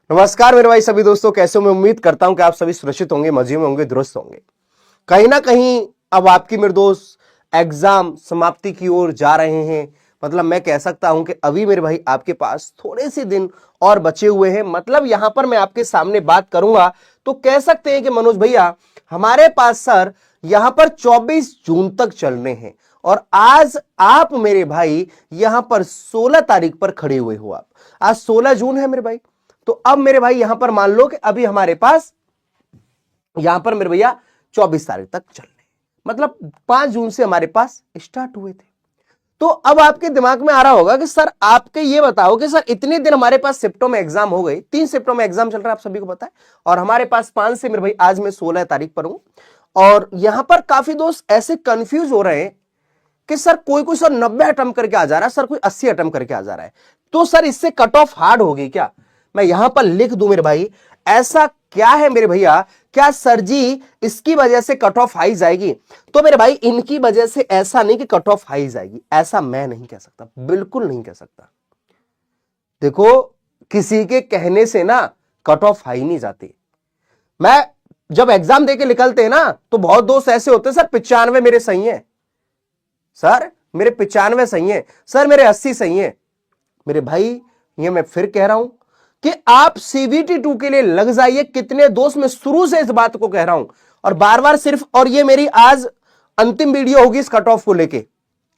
नमस्कार मेरे भाई सभी दोस्तों, कैसे हो? मैं उम्मीद करता हूं कि आप सभी सुरक्षित होंगे, मजे में होंगे, दुरुस्त होंगे। कहीं ना कहीं अब आपकी मेरे दोस्त एग्जाम समाप्ति की ओर जा रहे हैं। मतलब मैं कह सकता हूं कि अभी मेरे भाई आपके पास थोड़े से दिन और बचे हुए हैं। मतलब यहां पर मैं आपके सामने बात करूंगा तो कह सकते हैं कि मनोज भैया हमारे पास सर यहां पर 24 जून तक चलने हैं और आज आप मेरे भाई यहां पर 16 तारीख पर खड़े हुए हो। आप आज 16 जून है मेरे भाई। तो अब मेरे भाई यहां पर मान लो कि अभी हमारे पास यहां पर मेरे भैया 24 तारीख तक चलने, मतलब 5 जून से हमारे पास स्टार्ट हुए थे। तो अब आपके दिमाग में आ रहा होगा कि सर आपके ये बताओ कि सर इतने दिन हमारे पास शिफ्टों में एग्जाम हो गए, 3 शिफ्टों में एग्जाम चल रहा है, आप सभी को पता है। और हमारे पास 5 से मेरे भाई आज मैं 16 तारीख पर हूं। और यहां पर काफी दोस्त ऐसे कंफ्यूज हो रहे हैं कि सर कोई सर 90 अटेम्प्ट करके आ जा रहा है, सर कोई 80 अटेम्प्ट करके आ जा रहा है, तो सर इससे कट ऑफ हार्ड होगी क्या? मैं यहां पर लिख दूं मेरे भाई, ऐसा क्या है मेरे भैया, क्या सर जी इसकी वजह से कट ऑफ हाई जाएगी? तो मेरे भाई इनकी वजह से ऐसा नहीं कि कट ऑफ हाई जाएगी, ऐसा मैं नहीं कह सकता, बिल्कुल नहीं कह सकता। देखो, किसी के कहने से ना कट ऑफ हाई नहीं जाती। मैं जब एग्जाम देके निकलते हैं ना तो बहुत दोस्त ऐसे होते हैं, सर 95 मेरे सही है, सर मेरे 95 सही है, सर मेरे 80 सही है। मेरे भाई ये मैं फिर कह रहा हूं कि आप सीबीटी 2 के लिए लग जाइए। कितने दोस्त, मैं शुरू से इस बात को कह रहा हूं और बार बार सिर्फ, और ये मेरी आज अंतिम वीडियो होगी इस कट ऑफ को लेके,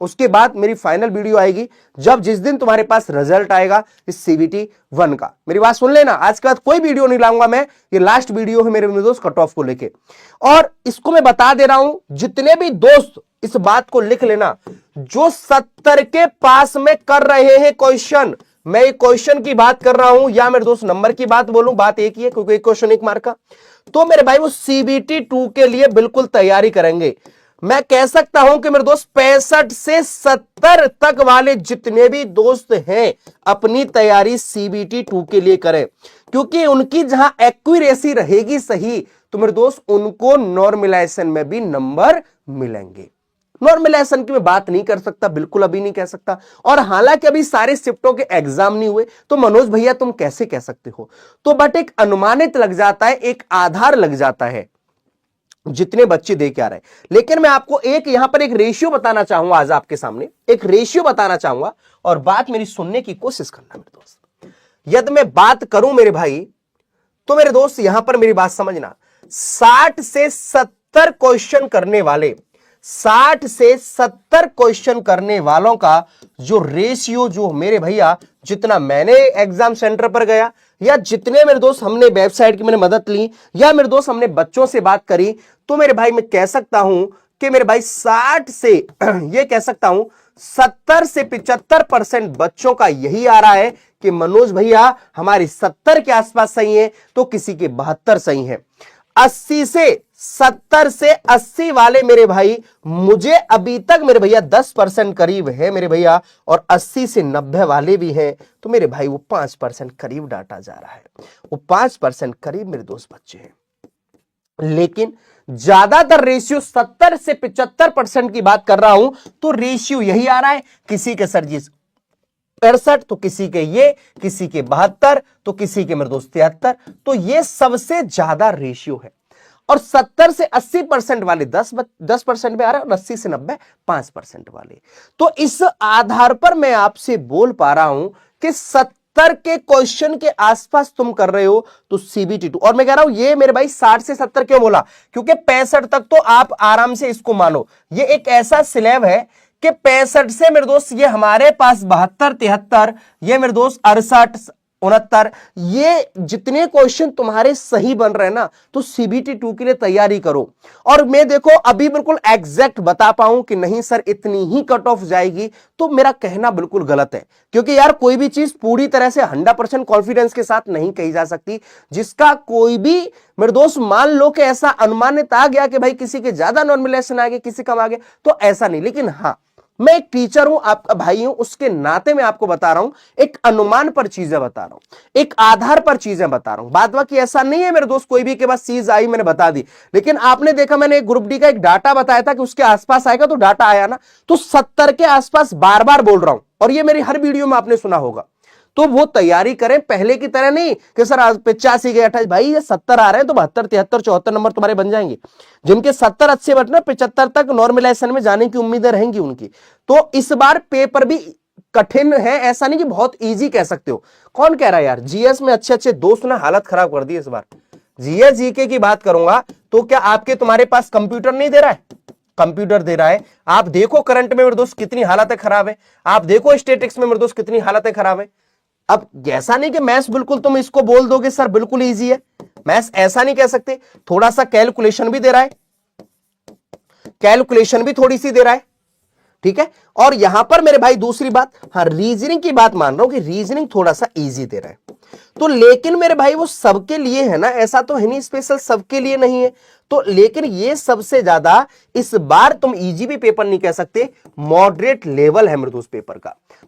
उसके बाद मेरी फाइनल वीडियो आएगी जब जिस दिन तुम्हारे पास रिजल्ट आएगा इस सीबीटी 1 का। मेरी बात सुन लेना, आज के बाद कोई वीडियो नहीं लाऊंगा मैं, ये लास्ट वीडियो है मेरे दोस्त कट ऑफ को लेके। और इसको मैं बता दे रहा हूं, जितने भी दोस्त इस बात को लिख लेना, जो 70 के पास में कर रहे हैं क्वेश्चन, मैं एक क्वेश्चन की बात कर रहा हूं या मेरे दोस्त नंबर की बात बोलूं, बात एक ही है क्योंकि एक क्वेश्चन एक मार्क का। तो मेरे भाई वो सीबीटी 2 के लिए बिल्कुल तैयारी करेंगे। मैं कह सकता हूं कि मेरे दोस्त 65 से 70 तक वाले जितने भी दोस्त हैं अपनी तैयारी सीबीटी 2 के लिए करें, क्योंकि उनकी जहां एक्यूरेसी रहेगी सही तो मेरे दोस्त उनको नॉर्मलाइजेशन में भी नंबर मिलेंगे। नॉर्मलाइजेशन की मैं बात नहीं कर सकता, बिल्कुल अभी नहीं कह सकता। और हालांकि अभी सारे शिफ्टों के एग्जाम नहीं हुए तो मनोज भैया तुम कैसे कह सकते हो? तो बट एक अनुमानित लग जाता है, एक आधार लग जाता है जितने बच्चे दे के आ रहे हैं। लेकिन मैं आपको एक यहां पर एक रेशियो बताना चाहूंगा, आज आपके सामने एक रेशियो बताना चाहूंगा और बात मेरी सुनने की कोशिश करना मेरे दोस्त। यदि मैं बात करूं मेरे भाई तो मेरे दोस्त यहां पर मेरी बात समझना, 60 से 70 क्वेश्चन करने वाले, 60 से 70 क्वेश्चन करने वालों का जो रेशियो, जो मेरे भैया जितना मैंने एग्जाम सेंटर पर गया या जितने मेरे दोस्त हमने वेबसाइट की मैंने मदद ली या मेरे दोस्त हमने बच्चों से बात करी, तो मेरे भाई मैं कह सकता हूं कि मेरे भाई 60 से ये कह सकता हूं 70 से 75% बच्चों का यही आ रहा है कि मनोज भैया हमारी 70 के आसपास सही है तो किसी के 72 सही है। 80 से 70 से 80 वाले मेरे भाई, मुझे अभी तक मेरे भैया 10% करीब है मेरे भैया, और 80 से 90 वाले भी हैं तो मेरे भाई वो 5% करीब डाटा जा रहा है, वो 5% करीब मेरे दोस्त बच्चे हैं। लेकिन ज्यादातर रेशियो 70 से 75% की बात कर रहा हूं तो रेशियो यही आ रहा है, किसी के सर जी 65 तो किसी के ये, किसी के 72 तो किसी के मेरे दोस्त 73, तो ये सबसे ज्यादा रेशियो है। और 70 से 80% वाले 10% में आ रहा है और 80 से 90 5% वाले। तो इस आधार पर मैं आपसे बोल पा रहा हूं कि 70 के क्वेश्चन के आसपास तुम कर रहे हो तो सीबीटी 2। और मैं कह रहा हूं ये मेरे भाई 60 से 70 क्यों बोला, क्योंकि 65 तक तो आप आराम से इसको मानो, ये एक ऐसा स्लैब है कि 65 से मेरे दोस्त ये हमारे पास 72 73, ये मेरे दोस्त 68 69, ये जितने क्वेश्चन तुम्हारे सही बन रहे हैं ना तो सीबीटी 2 के लिए तैयारी करो। और मैं देखो अभी बिल्कुल एग्जैक्ट बता पाऊं कि नहीं सर इतनी ही कट ऑफ जाएगी तो मेरा कहना बिल्कुल गलत है, क्योंकि यार कोई भी चीज पूरी तरह से 100% कॉन्फिडेंस के साथ नहीं कही जा सकती। जिसका कोई भी मेरे दोस्त मान लो कि ऐसा अनुमानित आ गया कि भाई किसी के ज्यादा नॉर्मलाइजेशन आ गया, किसी कम आ गया, तो ऐसा नहीं। लेकिन हां, मैं एक टीचर हूं, आपका भाई हूं, उसके नाते मैं आपको बता रहा हूं, एक अनुमान पर चीजें बता रहा हूं, एक आधार पर चीजें बता रहा हूं। बात बाकी ऐसा नहीं है मेरे दोस्त कोई भी के पास चीज आई मैंने बता दी। लेकिन आपने देखा मैंने एक ग्रुप डी का एक डाटा बताया था कि उसके आसपास आएगा, तो डाटा आया ना, तो 70 के आसपास बार बार बोल रहा हूं और ये मेरी हर वीडियो में आपने सुना होगा। तो वो तैयारी करें, पहले की तरह नहीं कि सर आज 85 के 28, भाई ये 70 आ रहे हैं तो 72 73 74 नंबर तुम्हारे बन जाएंगे। जिनके 70 80 बटना 75 तक नॉर्मलाइजेशन में जाने की उम्मीदें रहेंगी उनकी। तो इस बार पेपर भी कठिन है, ऐसा नहीं कि बहुत इजी कह सकते हो। कौन कह रहा है यार, जीएस में अच्छे अच्छे दोस्त ने हालत खराब कर दी इस बार। जीएस जीके की बात करूंगा तो क्या आपके तुम्हारे पास कंप्यूटर नहीं दे रहा है? कंप्यूटर दे रहा है। आप देखो करंट में मेरे दोस्त कितनी हालतें खराब है, आप देखो स्टैटिक्स में मेरे दोस्त कितनी हालतें खराब है। अब ऐसा नहीं कि मैथ्स बिल्कुल तुम इसको बोल दोगे सर बिल्कुल इजी है, मैथ्स ऐसा नहीं कह सकते, थोड़ा सा कैलकुलेशन भी दे रहा है, कैलकुलेशन भी थोड़ी सी दे रहा है, ठीक है। और यहां पर मेरे भाई दूसरी बात, हाँ रीजनिंग की बात मान रहा हूं कि रीजनिंग थोड़ा सा इजी दे रहा है। तो लेकिन मेरे भाई वो सबके लिए है ना, ऐसा तो है नहीं स्पेशल सबके लिए नहीं है। तो लेकिन ये सबसे ज्यादा इस बार तुम इजी भी पेपर नहीं कह सकते, मॉडरेट लेवल है मेरे दोस्त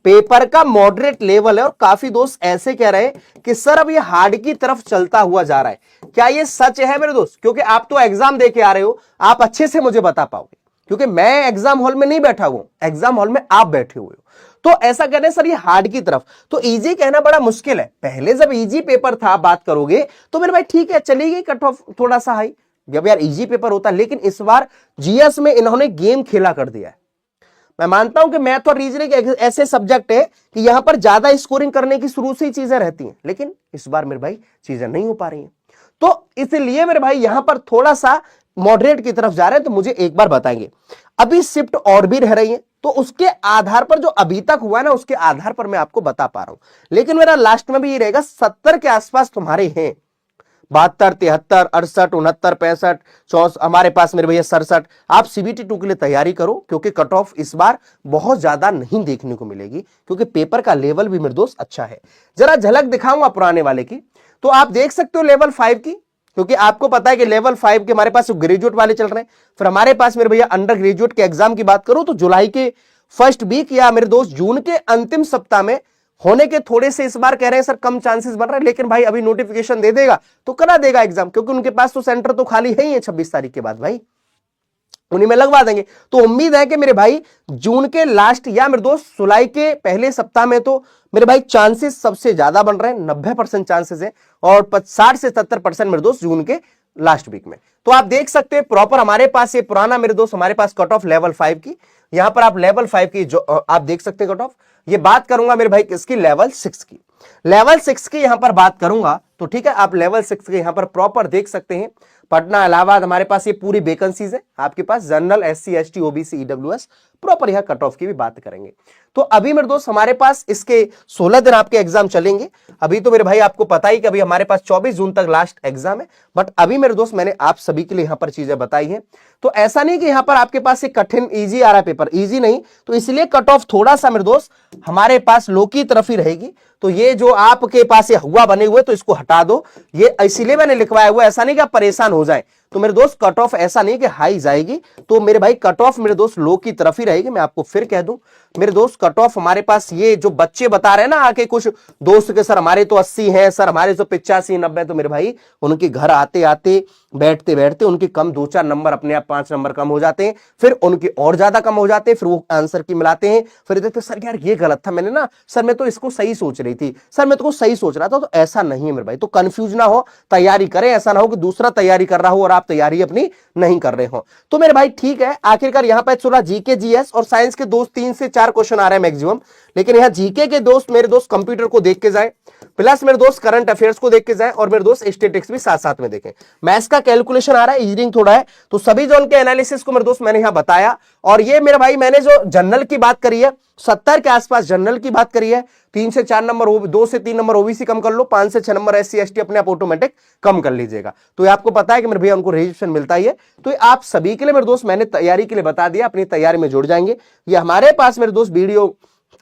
पेपर का मॉडरेट लेवल है। और काफी दोस्त ऐसे कह रहे हैं कि सर अब ये हार्ड की तरफ चलता हुआ जा रहा है। क्या ये सच है मेरे दोस्त? क्योंकि आप तो एग्जाम दे के आ रहे हो, आप अच्छे से मुझे बता पाओगे, क्योंकि मैं एग्जाम हॉल में नहीं बैठा हुआ, एग्जाम हॉल में आप बैठे हुए हो। तो ऐसा कह रहे हैं सर ये हार्ड की तरफ, तो इजी कहना बड़ा मुश्किल है। पहले जब इजी पेपर था बात करोगे तो मेरे भाई ठीक है चलेगी कट ऑफ थोड़ा सा हाई, जब यार इजी पेपर होता। लेकिन इस बार जीएस में इन्होंने गेम खेला कर दिया है। मैं मानता हूं कि मैथ और रीजनिंग ऐसे सब्जेक्ट है कि यहां पर ज्यादा स्कोरिंग करने की शुरू से ही चीजें रहती हैं, लेकिन इस बार मेरे भाई चीजें नहीं हो पा रही हैं। तो इसलिए मेरे भाई यहां पर थोड़ा सा मॉडरेट की तरफ जा रहे हैं। तो मुझे एक बार बताएंगे, अभी शिफ्ट और भी रह रही है, तो उसके आधार पर जो अभी तक हुआ ना उसके आधार पर मैं आपको बता पा रहा हूं। लेकिन मेरा लास्ट में भी ये रहेगा 70 के आसपास तुम्हारे हैं, 72 73 68 69 65 64 हमारे पास मेरे भैया 67। आप सीबीटी 2 के लिए तैयारी करो, क्योंकि कट ऑफ इस बार बहुत ज्यादा नहीं देखने को मिलेगी, क्योंकि पेपर का लेवल भी मेरे दोस्त अच्छा है। जरा झलक दिखाऊंगा पुराने वाले की, तो आप देख सकते हो लेवल 5 की, क्योंकि आपको पता है कि लेवल 5 के हमारे पास ग्रेजुएट वाले चल रहे हैं। फिर हमारे पास मेरे भैया अंडर ग्रेजुएट के एग्जाम की बात करूं तो जुलाई के फर्स्ट वीक या मेरे दोस्त जून के अंतिम सप्ताह में होने के थोड़े से इस बार कह रहे हैं सर कम चांसेस बन रहे हैं। लेकिन भाई अभी नोटिफिकेशन दे देगा तो करा देगा एग्जाम, क्योंकि उनके पास तो सेंटर तो खाली है ही है 26 तारीख के बाद, भाई उन्हीं में लगवा देंगे। तो उम्मीद है कि मेरे भाई जून के लास्ट या मेरे दोस्त जुलाई के पहले सप्ताह में तो मेरे भाई चांसेस सबसे ज्यादा बन रहे हैं, 90% चांसेस है, और 60 से 70% मेरे दोस्त जून के लास्ट वीक में। तो आप देख सकते हैं प्रॉपर हमारे पास ये पुराना मेरे दोस्त हमारे पास कट ऑफ लेवल 5 की, यहां पर आप लेवल 5 की जो आप देख सकते हैं कट ऑफ। ये बात करूंगा मेरे भाई किसकी, लेवल 6 की। लेवल 6 की यहां पर बात करूंगा तो ठीक है, आप लेवल 6 के यहां पर प्रॉपर देख सकते हैं। पटना इलाहाबाद हमारे पास ये पूरी वैकेंसीज है आपके पास, general SC ST OBC EWS proper यहां कट ऑफ की भी बात करेंगे। तो अभी मेरे दोस्त हमारे पास इसके 16 दिन आपके एग्जाम चलेंगे। अभी तो मेरे भाई आपको पता ही कि अभी हमारे पास 24 जून तक लास्ट एग्जाम है, बट अभी मेरे दोस्त मैंने आप सभी के लिए यहां पर चीजें बताई हैं। तो ऐसा नहीं कि यहां पर आपके पास एक कठिन इजी आ रहा है पेपर, इजी नहीं, तो इसलिए कट ऑफ थोड़ा सा मेरे दोस्त हमारे पास लो की तरफ ही रहेगी। तो ये जो आपके पास ये हुआ बने हुए तो इसको हटा दो, ये इसीलिए मैंने लिखवाया हुआ, ऐसा नहीं कि आप परेशान हो जाए। तो मेरे दोस्त कट ऑफ ऐसा नहीं कि हाई जाएगी, तो मेरे भाई कट ऑफ मेरे दोस्त लो की तरफ ही रहेगी। मैं आपको फिर कह दूं मेरे दोस्त कट ऑफ हमारे पास ये जो बच्चे बता रहे हैं ना आके कुछ दोस्त के सर हमारे तो 80 है, सर हमारे तो 85 90, तो मेरे भाई उनके घर आते आते बैठते बैठते उनके कम 2-4 नंबर अपने आप 5 नंबर कम हो जाते हैं, फिर उनके और ज्यादा कम हो जाते हैं, फिर वो आंसर की मिलाते हैं, फिर देखते सर यार ये गलत था, मैंने ना सर मैं तो इसको सही सोच रही थी, सर मैं तो सही सोच रहा था। तो ऐसा नहीं है मेरे भाई, तो कंफ्यूज ना हो, तैयारी करें, ऐसा ना हो कि दूसरा तैयारी कर रहा हो और आप तैयारी अपनी नहीं कर रहे हो। तो मेरे भाई ठीक है, आखिरकार यहां पर थोड़ा जीके जीएस और साइंस के दोस्त 3 से 4 क्वेश्चन आ रहे हैं मैक्सिमम, लेकिन यहां जीके के दोस्त मेरे दोस्त कंप्यूटर को देख के जाए, प्लस मेरे दोस्त करंट अफेयर्स को देख के जाए, और मेरे दोस्त स्टैटिस्टिक्स भी साथ साथ में देखें। मैथ्स का कैलकुलेशन आ रहा है, रीजनिंग थोड़ा है, तो सभी जो उनके एनालिसिस को मेरे दोस्त मैंने यहां बताया। और ये मेरे भाई मैंने जो जनरल की बात करी है 70 के आसपास जनरल की बात करी है, 3 से 4 नंबर 2 से 3 नंबर ओबीसी कम कर लो, 5 से 6 नंबर एससी एसटी अपने आप ऑटोमेटिक कम कर लीजिएगा। तो ये आपको पता है कि मेरे भैया उनको रजिस्ट्रेशन मिलता ही है। तो ये आप सभी के लिए मेरे दोस्त मैंने तैयारी के लिए बता दिया, अपनी तैयारी में जुड़ जाएंगे। ये हमारे पास मेरे दोस्त वीडियो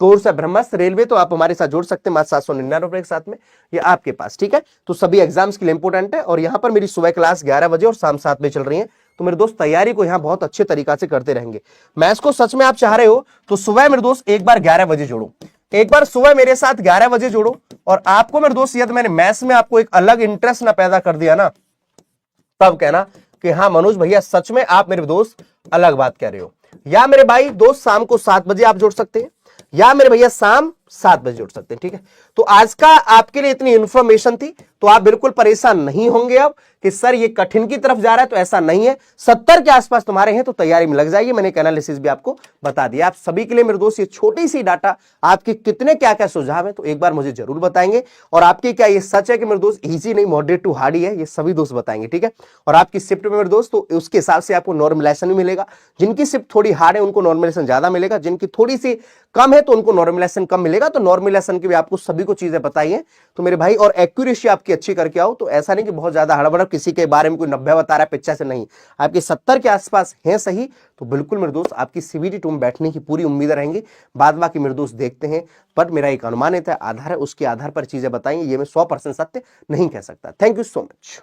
कोर्स है ब्रह्मास्त्र रेलवे, तो आप हमारे साथ जुड़ सकते हैं मात्र 799 के साथ में, ये आपके पास ठीक है। तो सभी एग्जाम्स के लिए इंपोर्टेंट है, और यहां पर मेरी सुबह क्लास 11 बजे और शाम 7 बजे चल रही है। तो मेरे दोस्त तैयारी को यहां बहुत अच्छे तरीका से करते रहेंगे। मैथ्स को सच में आप चाह रहे हो तो सुबह मेरे दोस्त एक बार 11 बजे जोड़ो, एक बार सुबह मेरे साथ 11 बजे जोड़ो। और आपको मेरे दोस्त यदि मैंने मैथ्स में आपको एक अलग इंटरेस्ट ना पैदा कर दिया ना, तब कहना कि हाँ मनोज भैया सच में आप मेरे दोस्त अलग बात कह रहे हो। या मेरे भाई दोस्त शाम को 7 बजे आप जोड़ सकते हैं, या मेरे भैया शाम 7 बजे उठ सकते हैं। ठीक है, तो आज का आपके लिए इतनी इंफॉर्मेशन थी, तो आप बिल्कुल परेशान नहीं होंगे अब कि सर ये कठिन की तरफ जा रहा है, तो ऐसा नहीं है। 70 के आसपास तुम्हारे हैं तो तैयारी में लग जाइए। मैंने एक एनालिसिस भी आपको बता दिया। आप सभी के लिए मेरे दोस्त ये छोटी सी डाटा, आपके कितने क्या क्या सुझाव है तो एक बार मुझे जरूर बताएंगे। और आपके क्या ये सच है कि मेरे दोस्त इजी नहीं, मॉडरेट टू हार्ड ही है, ये सभी दोस्त बताएंगे। ठीक है, और आपकी शिफ्ट में मेरे दोस्त तो उसके हिसाब से आपको नॉर्मलाइजेशन भी मिलेगा। जिनकी शिफ्ट थोड़ी हार्ड है उनको नॉर्मलाइजेशन ज्यादा मिलेगा, जिनकी थोड़ी सी कम है तो उनको नॉर्मलाइजेशन कम मिलेगा। तो नॉर्मलाइजेशन की भी आपको सभी को चीजें बताइए तो मेरे भाई, और एक्यूरेसी आपकी अच्छी करके आओ। तो ऐसा नहीं कि बहुत ज्यादा हड़बड़ किसी के बारे में कोई 90 बता रहा है 50 से, नहीं, आपके 70 के आसपास है सही तो बिल्कुल मेरे दोस्त आपकी सीबीटी टू में बैठने की पूरी उम्मीद रहेंगी। बाद बाकी मेरे दोस्त देखते हैं, बट मेरा एक अनुमानित है, आधार है, उसके आधार पर चीजें बताएंगे। ये मैं 100% सत्य नहीं कह सकता। Thank you so much.